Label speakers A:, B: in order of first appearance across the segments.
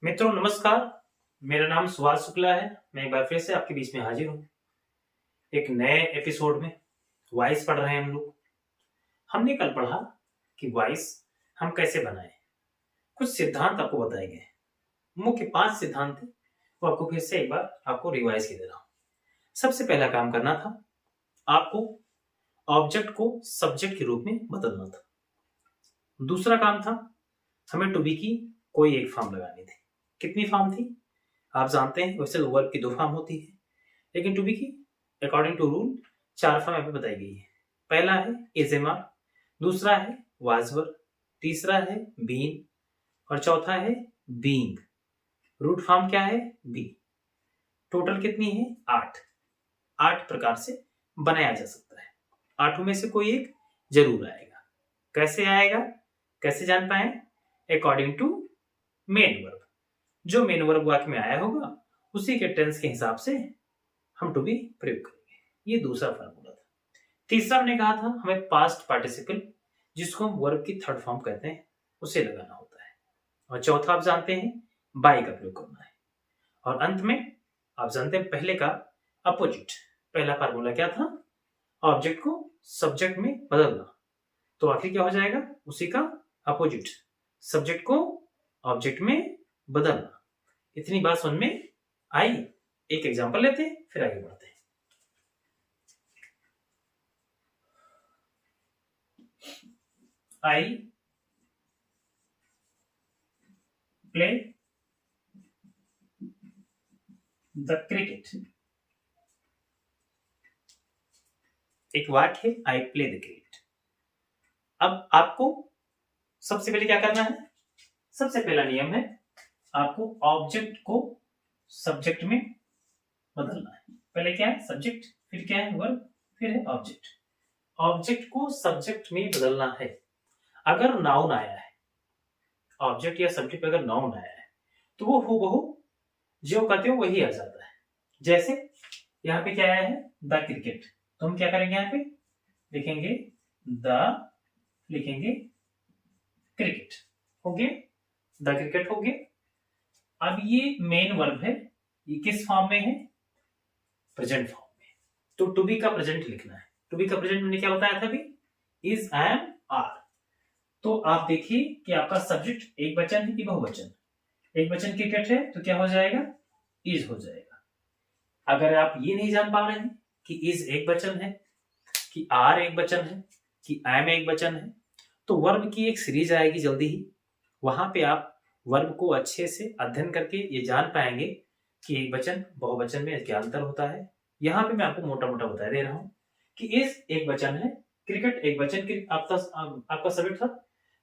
A: मित्रों नमस्कार। मेरा नाम सुभाष शुक्ला है। मैं एक बार फिर से आपके बीच में हाजिर हूँ एक नए एपिसोड में। वॉइस पढ़ रहे हैं हम लोग। हमने कल पढ़ा कि वॉइस हम कैसे बनाएं। कुछ सिद्धांत आपको बताए गए। मुख्य 5 सिद्धांत थे, वो आपको फिर से एक बार आपको रिवाइज कर दे रहा हूँ। सबसे पहला काम करना था, आपको ऑब्जेक्ट को सब्जेक्ट के रूप में बदलना था। दूसरा काम था, हमें टू बी की कोई एक फॉर्म लगानी थी। कितनी फॉर्म थी आप जानते हैं, वैसे वर्ब की 2 फॉर्म होती है, लेकिन टू बी की अकॉर्डिंग टू रूल 4 फॉर्म यहाँ पे बताई गई है। पहला है इज एम आर, दूसरा है वाज वर, तीसरा है बीन और चौथा है बीइंग। रूट फॉर्म क्या है? बी। टोटल कितनी है? 8 प्रकार से बनाया जा सकता है। 8 में से कोई एक जरूर आएगा। कैसे आएगा, कैसे जान पाए? According to main verb. जो मेन वर्ब वाक्य में आया होगा उसी के टेंस के हिसाब से हम टू बी प्रयोग करेंगे। ये दूसरा फार्मूला था। तीसरा हमने कहा था, हमें पास्ट पार्टिसिपल, जिसको हम वर्ब की 3rd फॉर्म कहते हैं, उसे लगाना होता है। और चौथा आप जानते हैं, बाय का प्रयोग करना है। और अंत में आप जानते हैं पहले का अपोजिट। पहला फार्मूला क्या था? ऑब्जेक्ट को सब्जेक्ट में बदलना। तो आखिर क्या हो जाएगा? उसी का अपोजिट, सब्जेक्ट को ऑब्जेक्ट में बदलना। इतनी बात समझ में आई? एक एग्जांपल लेते हैं फिर आगे बढ़ते हैं। I play the cricket. एक वाक्य है, आई प्ले द क्रिकेट। अब आपको सबसे पहले क्या करना है? सबसे पहला नियम है, आपको ऑब्जेक्ट को सब्जेक्ट में बदलना है। पहले क्या है? सब्जेक्ट, फिर क्या है? वर्ब, फिर है ऑब्जेक्ट। ऑब्जेक्ट को सब्जेक्ट में बदलना है। अगर नाउन आया है, ऑब्जेक्ट या सब्जेक्ट अगर नाउन आया है तो वो हूबहू जो कहते हो वही आ जाता है। जैसे यहाँ पे क्या आया है? The cricket. तो हम क्या करेंगे? यहाँ पे लिखेंगे द, लिखेंगे क्रिकेट। हो गया, द क्रिकेट हो गया। अब ये मेन वर्ब है, ये किस फॉर्म में है? प्रेजेंट फॉर्म में। तो टू बी का प्रेजेंट लिखना है। टू बी का प्रेजेंट मैंने क्या बताया था अभी? Is, am, are. तो आप देखिए कि आपका सब्जेक्ट एक वचन है कि बहुवचन? एक वचन क्रिकेट है तो क्या हो जाएगा? इज हो जाएगा। अगर आप ये नहीं जान पा रहे हैं कि इज एक वचन है, कि आर एक वचन है, कि एम एक वचन है, तो वर्ब की एक सीरीज आएगी जल्दी ही। वहां पे आप वर्ब को अच्छे से अध्ययन करके ये जान पाएंगे कि एक वचन बहुवचन में क्या अंतर होता है। यहाँ पे मैं आपको मोटा मोटा बता दे रहा हूं कि इज एक वचन है, क्रिकेट एक वचन, आपका सब्जेक्ट था,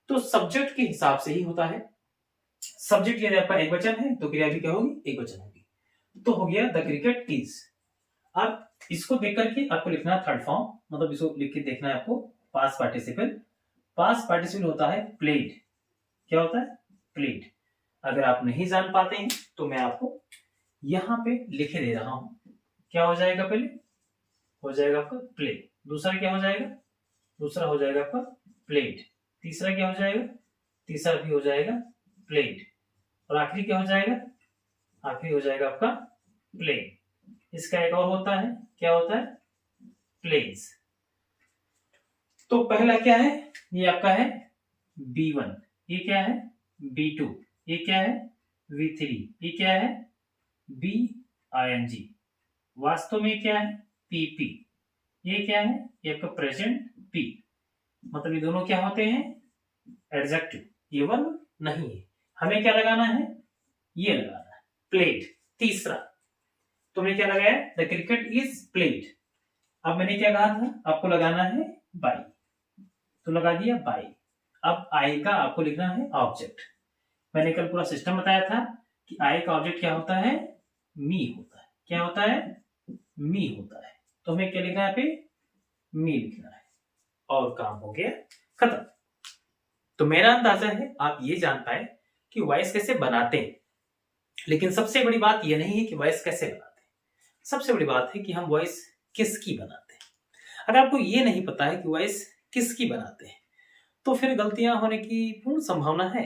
A: तो सब्जेक्ट के हिसाब से ही होता है। सब्जेक्ट यदि आपका एक वचन है तो क्रिया भी क्या होगी? एक वचन होगी। तो हो गया द क्रिकेट इज। अब इसको देख करके आपको लिखना है 3rd फॉर्म, मतलब इसको लिख के देखना है आपको। पास्ट पार्टिसिपल, पास्ट पार्टिसिपल होता है प्लेड। क्या होता है? प्लेड। अगर आप नहीं जान पाते हैं तो मैं आपको यहां पे लिखे दे रहा हूं। क्या हो जाएगा? पहले हो जाएगा आपका प्ले, दूसरा क्या हो जाएगा? दूसरा हो जाएगा आपका प्लेड, तीसरा क्या हो जाएगा? तीसरा भी हो जाएगा प्लेड, और आखिरी क्या हो जाएगा? आखिरी हो जाएगा आपका प्लेन। इसका एक और होता है, क्या होता है? प्लेन्स। तो पहला क्या है? ये आपका है B1, ये क्या है? B2, ये क्या है? V3, ये क्या है? BING। वास्तव में क्या है? PP। ये क्या है? ये आपका प्रेजेंट P। मतलब ये दोनों क्या होते हैं? एडजेक्टिव। ये वर्ब नहीं है। हमें क्या लगाना है? ये लगाना है, प्लेड। तीसरा तुमने क्या लगाया? The cricket is played. अब मैंने क्या कहा था? आपको लगाना है बाई, तो लगा दिया बाई। अब आई का आपको लिखना है ऑब्जेक्ट। मैंने कल पूरा सिस्टम बताया था कि आई का ऑब्जेक्ट क्या होता है? मी होता है। क्या होता है? मी होता है। तो हमें क्या लिखना है? पे मी लिखना है, और काम हो गया खत्म। तो मेरा अंदाजा है आप ये जान पाए कि वॉइस कैसे बनाते हैं। लेकिन सबसे बड़ी बात यह नहीं है कि वॉइस कैसे बनाते हैं, सबसे बड़ी बात है कि हम वॉइस किसकी बनाते हैं। अगर आपको ये नहीं पता है कि वॉइस किसकी बनाते हैं तो फिर गलतियां होने की पूर्ण संभावना है।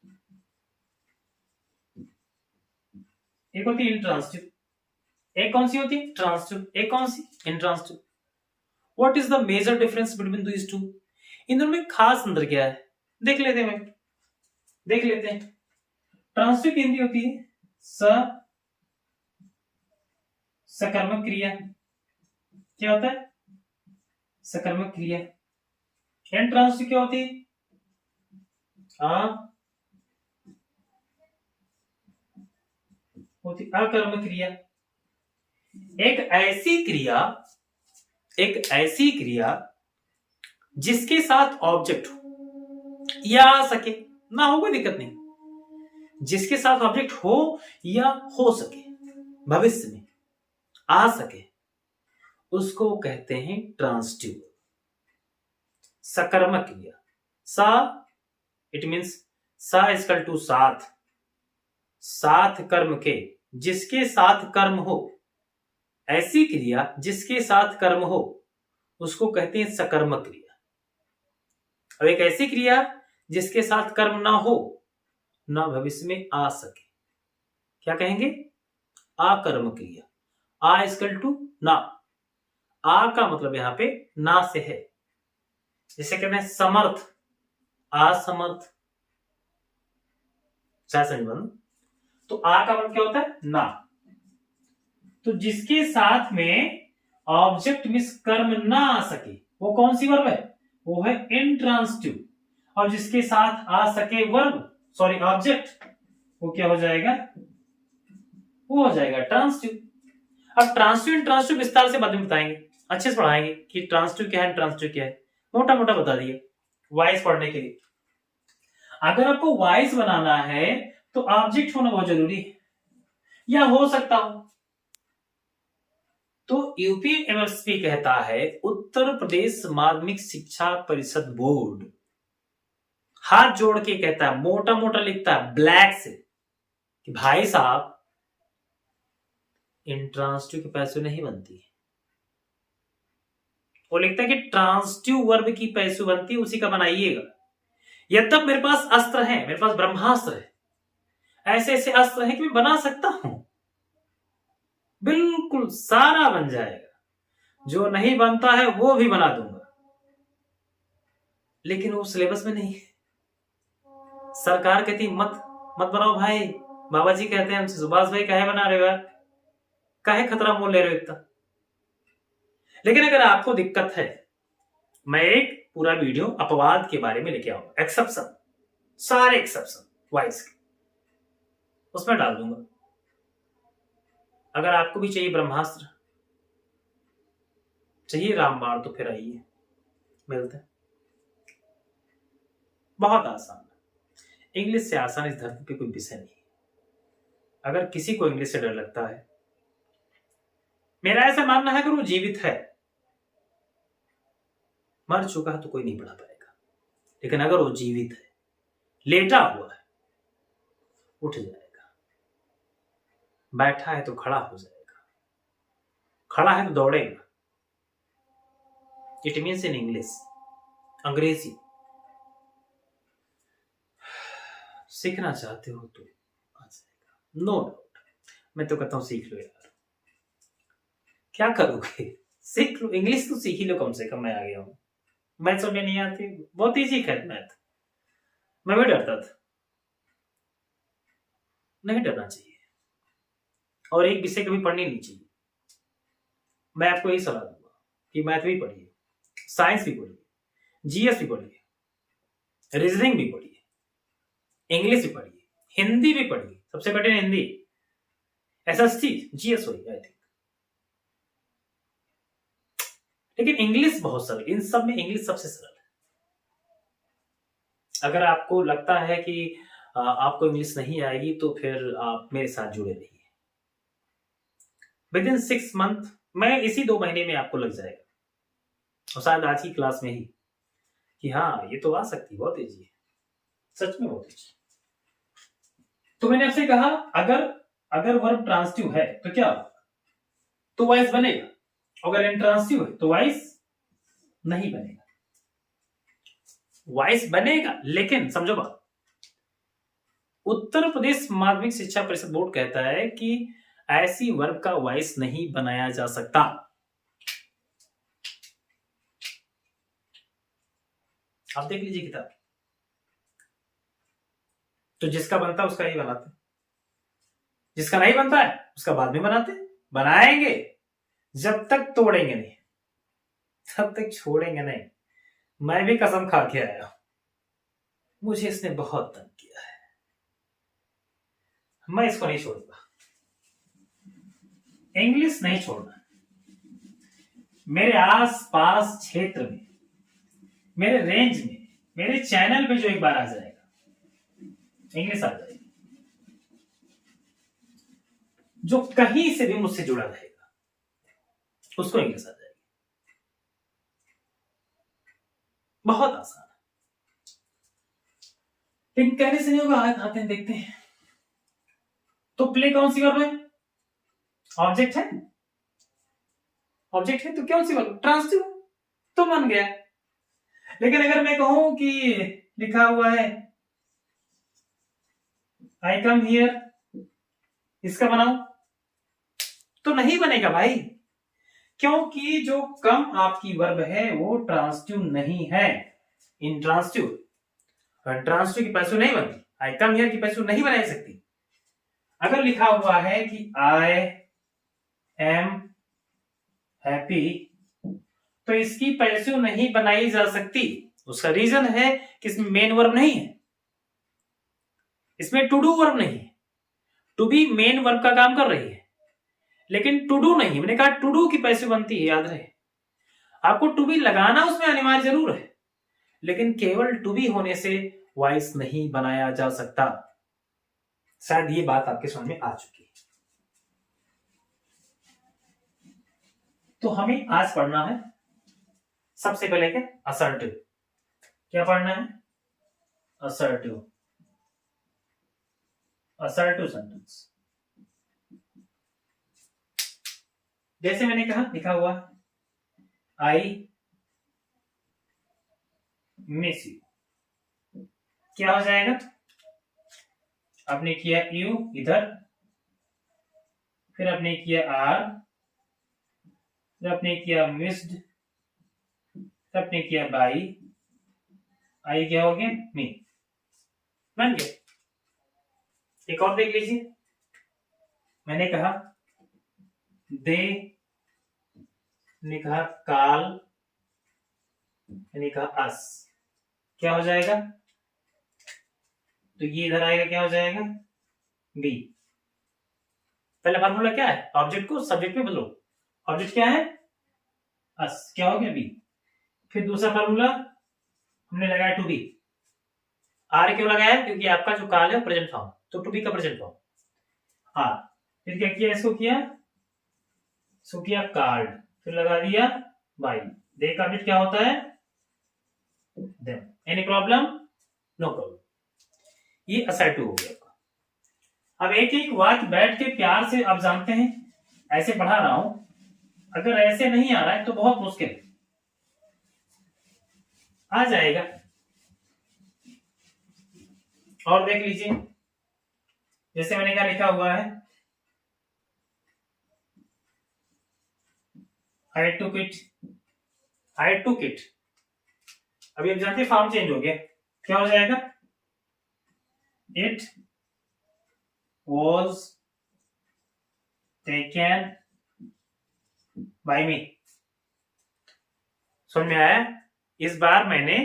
A: एक होती है इंट्रांसिटिव, एक कौन सी होती है ट्रांसिटिव, एक कौन सी intransitive. What is the major difference between these two? इन दोनों में खास अंतर क्या है देख लेते हैं, देख लेते हैं। ट्रांसिटिव की हिंदी होती है सकर्मक क्रिया, क्या होता है सकर्मक क्रिया। इंट्रांसिटिव क्या होती है अकर्मक क्रिया। एक ऐसी क्रिया जिसके साथ ऑब्जेक्ट हो या आ सके, ना हो कोई दिक्कत नहीं, जिसके साथ ऑब्जेक्ट हो या हो सके, भविष्य में आ सके, उसको कहते हैं ट्रांसिटिव सकर्मक क्रिया। सा इट मीन्स सा इक्वल टू साथ कर्म के, जिसके साथ कर्म हो, ऐसी क्रिया जिसके साथ कर्म हो उसको कहते हैं सकर्मक क्रिया। अब एक ऐसी क्रिया जिसके साथ कर्म ना हो, ना भविष्य में आ सके, क्या कहेंगे अकर्म क्रिया। आ इक्वल टू ना, आ का मतलब यहां पे ना से है, जिसे कहते हैं समर्थ, असमर्थ, समझ। तो आ का मतलब क्या होता है ना, तो जिसके साथ में ऑब्जेक्ट मींस कर्म ना आ सके वो कौन सी वर्ब है, वो है इंट्रांसिटिव। और जिसके साथ आ सके वर्ब सॉरी ऑब्जेक्ट, वो क्या हो जाएगा, वो हो जाएगा ट्रांसिटिव। अब ट्रांसिटिव इंट्रांसिटिव विस्तार से बाद में बताएंगे, अच्छे से पढ़ाएंगे कि ट्रांसिटिव क्या है इंट्रांसिटिव क्या है, मोटा मोटा बता दिए वॉइस पढ़ने के लिए। अगर आपको वॉइस बनाना है तो ऑब्जेक्ट होना बहुत जरूरी है, या हो सकता हो। तो यूपीएसपी कहता है, उत्तर प्रदेश माध्यमिक शिक्षा परिषद बोर्ड हाथ जोड़ के कहता है, मोटा मोटा लिखता है ब्लैक से कि भाई साहब इंट्रांसिटिव के पैसे नहीं बनती है। वो लिखता है कि ट्रांसिटिव वर्ब की पैसे बनती है, उसी का बनाइएगा। यद्यप मेरे पास अस्त्र है, मेरे पास ब्रह्मास्त्र है, ऐसे ऐसे अस्त्र है कि मैं बना सकता हूं, बिल्कुल सारा बन जाएगा, जो नहीं बनता है वो भी बना दूंगा, लेकिन वो सिलेबस में नहीं है। सरकार कहती मत मत बनाओ भाई, बाबा जी कहते हैं हमसे सुभाष भाई काहे बना रहे हो यार, काहे खतरा मोल ले रहे हो इतना। लेकिन अगर आपको दिक्कत है, मैं एक पूरा वीडियो अपवाद के बारे में लेके आऊंगा, एक्सेप्शन, सारे एक्सेप्शन वॉइस के उसमें डाल दूंगा। अगर आपको भी चाहिए ब्रह्मास्त्र, चाहिए रामबाण, तो फिर आइए, मिलते हैं। बहुत आसान है, इंग्लिश से आसान इस धरती पे कोई विषय नहीं। अगर किसी को इंग्लिश से डर लगता है, मेरा ऐसा मानना है कि वो जीवित है, मर चुका है तो कोई नहीं पढ़ा पाएगा, लेकिन अगर वो जीवित है, लेटा हुआ है, उठ जाएगा, बैठा है तो खड़ा हो जाएगा, खड़ा है तो दौड़ेगा। इट मीन्स इन इंग्लिश, अंग्रेजी सीखना चाहते हो तो आ जाएगा, नो डाउट। मैं तो कहता हूं सीख लो यार, क्या करोगे, सीख लो, इंग्लिश तो सीख ही लो, कम से कम मैं आ गया हूं। मैथ्स में नहीं आती, बहुत ईजी है मैथ, मैं भी डरता था, नहीं डरना चाहिए, और एक विषय कभी पढ़नी नहीं चाहिए। मैं आपको यही सलाह दूंगा कि मैथ भी पढ़िए, साइंस भी पढ़िए, जीएस भी पढ़िए, रीजनिंग भी पढ़िए, इंग्लिश भी पढ़िए, हिंदी भी पढ़िए, सबसे कठिन हिंदी, एसएसटी जीएस हुई आई थिंक, लेकिन इंग्लिश बहुत सरल, इन सब में इंग्लिश सबसे सरल है। अगर आपको लगता है कि आपको इंग्लिश नहीं आएगी तो फिर आप मेरे साथ जुड़े रहिए, विद इन 6 मंथ मैं इसी 2 महीने में आपको लग जाएगा, और शायद आज की क्लास में ही कि हाँ ये तो आ सकती, बहुत ईजी है, सच में बहुत ईजी। तो मैंने आपसे कहा अगर वर्ब ट्रांसिटिव है तो क्या तो वॉइस बनेगा, अगर इंट्रांसिटिव है तो वॉइस नहीं बनेगा। वॉइस बनेगा लेकिन समझो बात, उत्तर प्रदेश माध्यमिक शिक्षा परिषद बोर्ड कहता है कि ऐसी वर्ब का वॉइस नहीं बनाया जा सकता। आप देख लीजिए किताब। तो जिसका बनता है उसका ही बनाते, जिसका नहीं बनता है उसका बाद में बनाते। बनाएंगे जब तक तोड़ेंगे नहीं, तब तक छोड़ेंगे नहीं। मैं भी कसम खा के आया, मुझे इसने बहुत तंग किया है, मैं इसको नहीं छोड़ूंगा। इंग्लिश नहीं छोड़ना। मेरे आस पास क्षेत्र में, मेरे रेंज में, मेरे चैनल पे जो एक बार आ जाएगा, इंग्लिश आ जाएगी। जो कहीं से भी मुझसे जुड़ा रहेगा उसको इंग्लिश आ जाएगी। बहुत आसान है, लेकिन कहने से नहीं होगा। आते हैं देखते हैं। तो प्ले कौन सी वर्ब है? ऑब्जेक्ट है। ऑब्जेक्ट है तो कौन सी वर्ब? ट्रांसिटिव। तो बन गया। लेकिन अगर मैं कहूं कि लिखा हुआ है आई कम हियर, इसका बनाओ तो नहीं बनेगा भाई, क्योंकि जो कम आपकी वर्ब है वो ट्रांसिटिव नहीं है, इंट्रांसिटिव। ट्रांसिटिव की पैसिव नहीं बनती, आई कम हियर की पैसिव नहीं बनाई सकती। अगर लिखा हुआ है कि आई एम हैप्पी, तो इसकी पैसिव नहीं बनाई जा सकती। उसका रीजन है कि इसमें मेन वर्ब नहीं है, इसमें टू डू वर्ब नहीं है। टू बी मेन वर्ब का काम कर रही है, लेकिन टू डू नहीं। मैंने कहा टू डू की पैसिव बनती है, याद रहे। आपको टू बी लगाना उसमें अनिवार्य जरूर है, लेकिन केवल टू बी होने से वॉइस नहीं बनाया जा सकता। शायद ये बात आपके समझ में आ चुकी है। तो हमें आज पढ़ना है सबसे पहले क्या? असर्टिव। क्या पढ़ना है? असर्टिव। Assertive sentence. जैसे मैंने कहा, लिखा हुआ आई मिस यू, क्या हो जाएगा? आपने किया यू इधर, फिर आपने किया आर, फिर आपने किया मिस्ड, फिर आपने किया बाई, आई क्या हो गया? मी। बन गया। एक और देख लीजिए। मैंने कहा दे, मैंने कहा काल, मैंने कहा अस, क्या हो जाएगा? तो ये इधर आएगा, क्या हो जाएगा? बी। पहला फार्मूला क्या है? ऑब्जेक्ट को सब्जेक्ट में बदलो। ऑब्जेक्ट क्या है? अस, क्या हो गया? बी। फिर दूसरा फार्मूला हमने लगाया टू बी। आर क्यों लगाया? क्योंकि आपका जो काल है प्रेजेंट फॉर्म, तो टू बी का प्रेजेंट फॉर्म आर। फिर क्या किया? इसको किया कार्ड, फिर लगा दिया बाई। दे का ऑब्जेक्ट क्या होता है? Them. Any problem? No problem. ये असर्टिव हो गया। अब एक एक वाक्य बैठ के प्यार से, आप जानते हैं ऐसे पढ़ा रहा हूं, अगर ऐसे नहीं आ रहा है तो बहुत मुश्किल है। आ जाएगा। और देख लीजिए, जैसे मैंने क्या लिखा हुआ है, आई took it, I took it. अभी आप जानते हैं फॉर्म चेंज हो गया, क्या हो जाएगा? इट वॉज टेकन बाय मी। समझ में आया? इस बार मैंने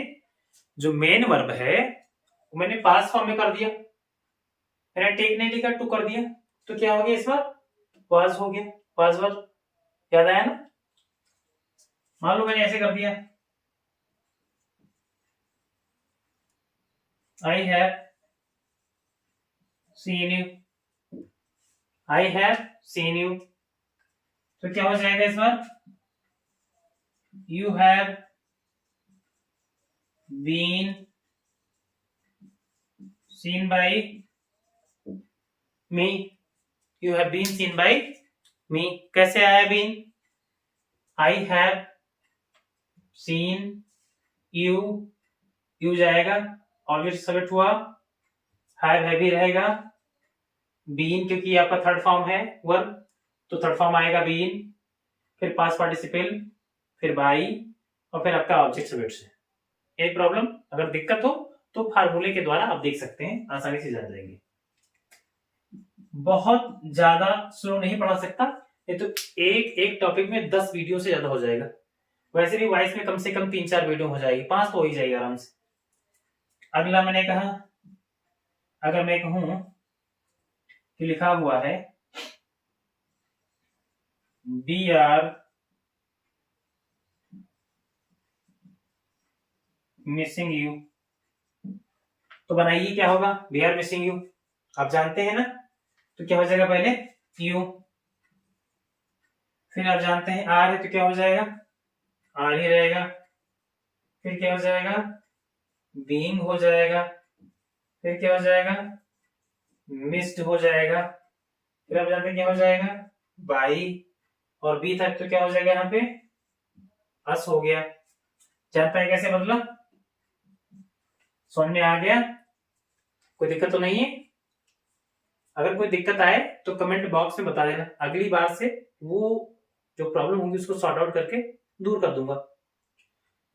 A: जो मेन वर्ब है वो मैंने पास्ट फॉर्म में कर दिया। मैंने टेक नहीं लिखा, टू कर दिया, तो क्या हो गया? इस बार वाज हो गया, वाज वर्ब। याद आया ना? मान लो मैंने ऐसे कर दिया, I have seen you, I have seen you, तो क्या हो जाएगा इस बार? You have been seen by me, you have been seen by me. कैसे आया been? I have seen you, you जाएगा, ऑब्जेक्ट सब्जेक्ट हुआ, हैव हैवी रहेगा, बीन क्योंकि आपका थर्ड फॉर्म है वर्ब, तो थर्ड फॉर्म आएगा बीन, फिर पास्ट पार्टिसिपल, फिर बाई, और फिर आपका ऑब्जेक्ट सब्जेक्ट से। एक प्रॉब्लम, अगर दिक्कत हो तो फार्मूले के द्वारा आप देख सकते हैं, आसानी से जान जाएंगे। बहुत ज्यादा स्लो नहीं पढ़ा सकता, ये तो एक एक टॉपिक में 10 वीडियो से ज्यादा हो जाएगा। वैसे भी वॉइस में कम से कम 3-4 वीडियो हो जाएगी, 5 तो हो ही जाएगी आराम से। अगला मैंने कहा, अगर मैं कहूं कि लिखा हुआ है बी आर मिसिंग यू, तो बनाइए क्या होगा, वी आर मिसिंग यू, आप जानते हैं ना, तो क्या हो जाएगा, पहले यू, फिर आप जानते हैं आर है तो क्या हो जाएगा, आर ही रहेगा, फिर क्या हो जाएगा, बीइंग हो जाएगा, फिर क्या हो जाएगा, मिस्ड हो जाएगा, फिर आप जानते हैं क्या हो जाएगा, बाई, और बी तक तो क्या हो जाएगा यहाँ पे, अस हो गया। जानता है कैसे बदला, समझ में आ गया, कोई दिक्कत तो नहीं है। अगर कोई दिक्कत आए तो कमेंट बॉक्स में बता देना, अगली बार से वो जो प्रॉब्लम होगी उसको सॉर्ट आउट करके दूर कर दूंगा।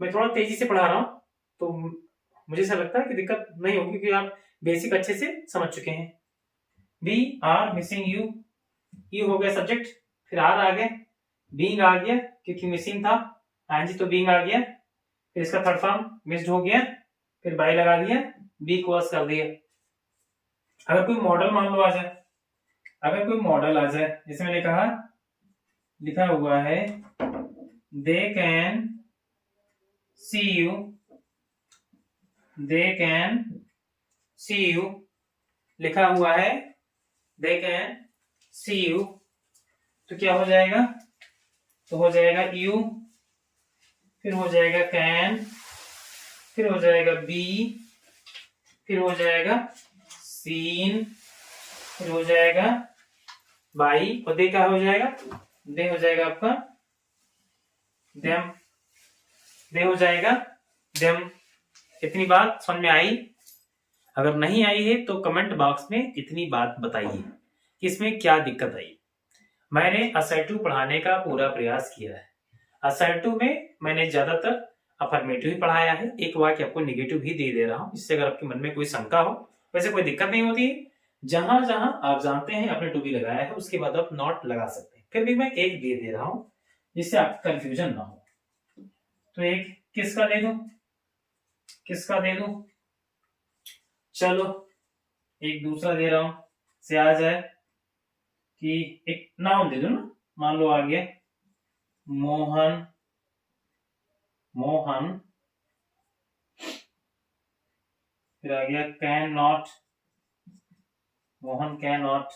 A: मैं थोड़ा तेजी से पढ़ा रहा हूं तो मुझे ऐसा लगता है कि दिक्कत नहीं होगी, क्योंकि आप बेसिक अच्छे से समझ चुके हैं। We are missing you, you हो गया सब्जेक्ट, फिर आर आ गया, बीइंग आ गया क्योंकि मिसिंग था, जी तो बीइंग आ गया, फिर इसका थर्ड फॉर्म मिस्ड हो गया, फिर बाई लगा दिया, बी को अस कर दिया। अगर कोई मॉडल मान लो आ जाए, अगर कोई मॉडल आ जाए, जैसे मैंने कहा लिखा हुआ है they can see you, they can see you, लिखा हुआ है दे कैन सी यू, तो क्या हो जाएगा, तो हो जाएगा यू, फिर हो जाएगा कैन, फिर हो जाएगा बी, फिर हो जाएगा सीन, फिर हो जाएगा बाई, और दे क्या हो जाएगा, दे हो जाएगा आपका देम, दे हो जाएगा देम। इतनी बात समझ में आई? अगर नहीं आई है तो कमेंट बॉक्स में इतनी बात बताइए कि इसमें क्या दिक्कत आई। मैंने असर्टिव पढ़ाने का पूरा प्रयास किया है। असर्टिव में मैंने ज्यादातर अफर्मेटिव ही पढ़ाया है, एक वाक्य आपको निगेटिव भी दे रहा हूं, इससे अगर आपके मन में कोई शंका हो, वैसे कोई दिक्कत नहीं होती है। जहां जहां आप जानते हैं आपने टू बी लगाया है उसके बाद आप नॉट लगा सकते हैं, फिर भी मैं एक दे रहा हूं जिससे आपको कंफ्यूजन ना हो। तो एक किसका दे दूं, किसका दे दूं, चलो एक दूसरा दे रहा हूं से आ जाए कि एक नाउन दे दो ना, मान लो आ गया मोहन, मोहन, फिर आ गया can not, Mohan can not,